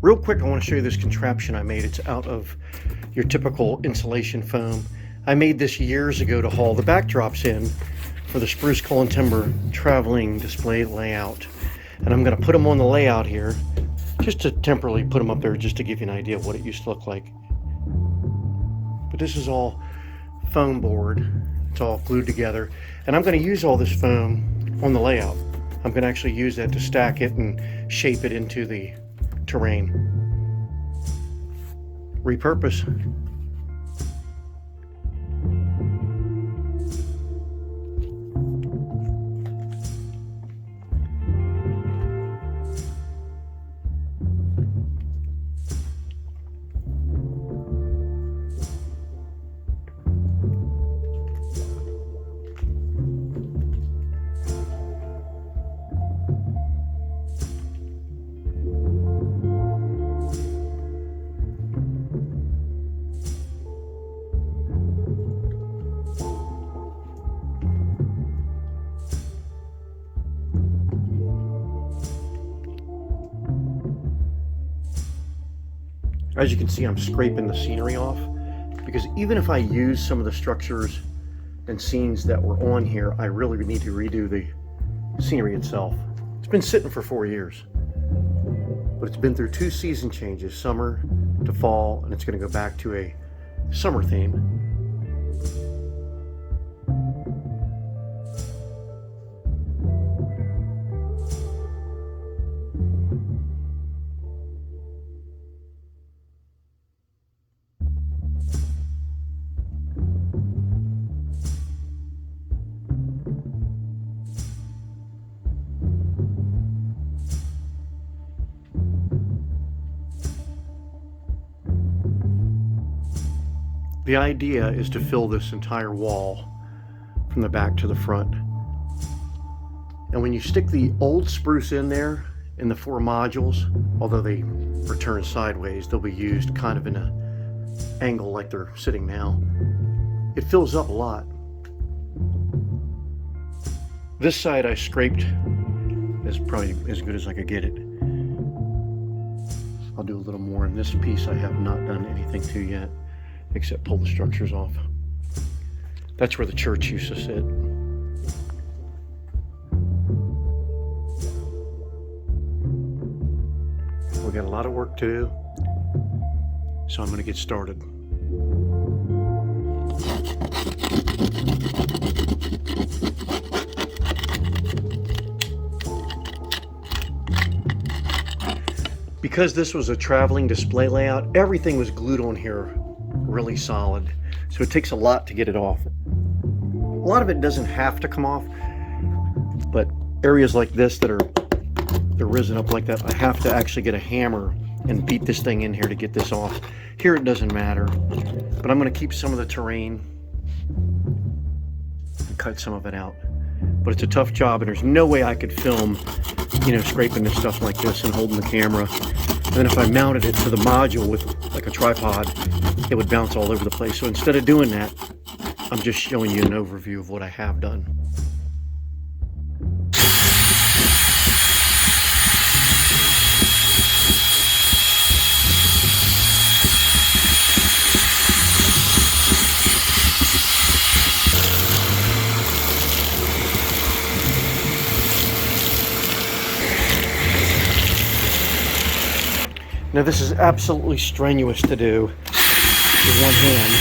Real quick, I want to show you this contraption I made. It's out of your typical insulation foam. I made this years ago to haul the backdrops in for the Spruce Cullen Timber traveling display layout. And I'm going to put them on the layout here, just to temporarily put them up there just to give you an idea of what it used to look like. But this is all foam board. It's all glued together. And I'm going to use all this foam on the layout. I'm going to actually use that to stack it and shape it into the terrain. Repurpose. As you can see, I'm scraping the scenery off because even if I use some of the structures and scenes that were on here, I really need to redo the scenery itself. It's been sitting for 4 years, but it's been through 2 season changes, summer to fall, and it's going to go back to a summer theme. The idea is to fill this entire wall from the back to the front. And when you stick the old spruce in there, in the 4 modules, although they return sideways, they'll be used kind of in an angle like they're sitting now. It fills up a lot. This side I scraped is probably as good as I could get it. I'll do a little more. In this piece I have not done anything to yet, except pull the structures off. That's where the church used to sit. We got a lot of work to do, so I'm going to get started. Because this was a traveling display layout, everything was glued on here really solid, so it takes a lot to get it off. A lot of it doesn't have to come off, but areas like this that they're risen up like that, I have to actually get a hammer and beat this thing in here to get this off. Here it doesn't matter, but I'm going to keep some of the terrain and cut some of it out. But it's a tough job, and there's no way I could film, scraping this stuff like this and holding the camera. And then if I mounted it to the module with like a tripod, it would bounce all over the place. So instead of doing that, I'm just showing you an overview of what I have done. Now this is absolutely strenuous to do with one hand.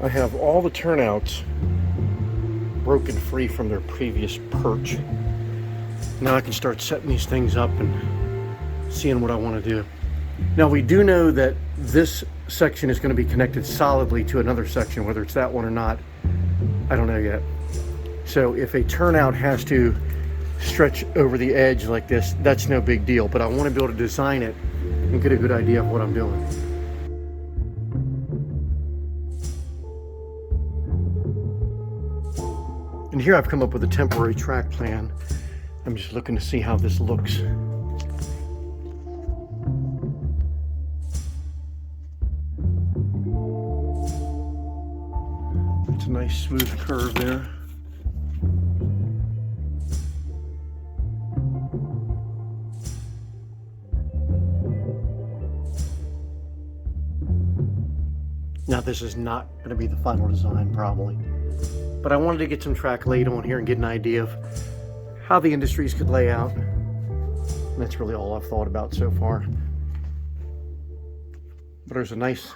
I have all the turnouts broken free from their previous perch. Now I can start setting these things up and seeing what I want to do. Now we do know that this section is going to be connected solidly to another section, whether it's that one or not, I don't know yet. So if a turnout has to stretch over the edge like this, that's no big deal, but I want to be able to design it and get a good idea of what I'm doing. And here I've come up with a temporary track plan. I'm just looking to see how this looks. a nice smooth curve there. Now this is not going to be the final design probably, but I wanted to get some track laid on here and get an idea of how the industries could lay out. And that's really all I've thought about so far. But there's a nice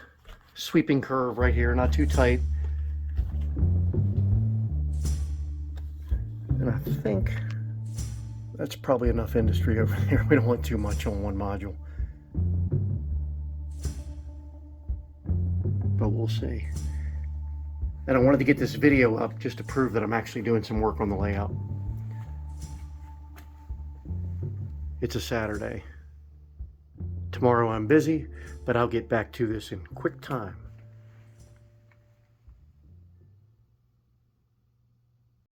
sweeping curve right here, not too tight. And I think that's probably enough industry over there. We don't want too much on one module. But we'll see. And I wanted to get this video up just to prove that I'm actually doing some work on the layout. It's a Saturday. Tomorrow I'm busy, but I'll get back to this in quick time.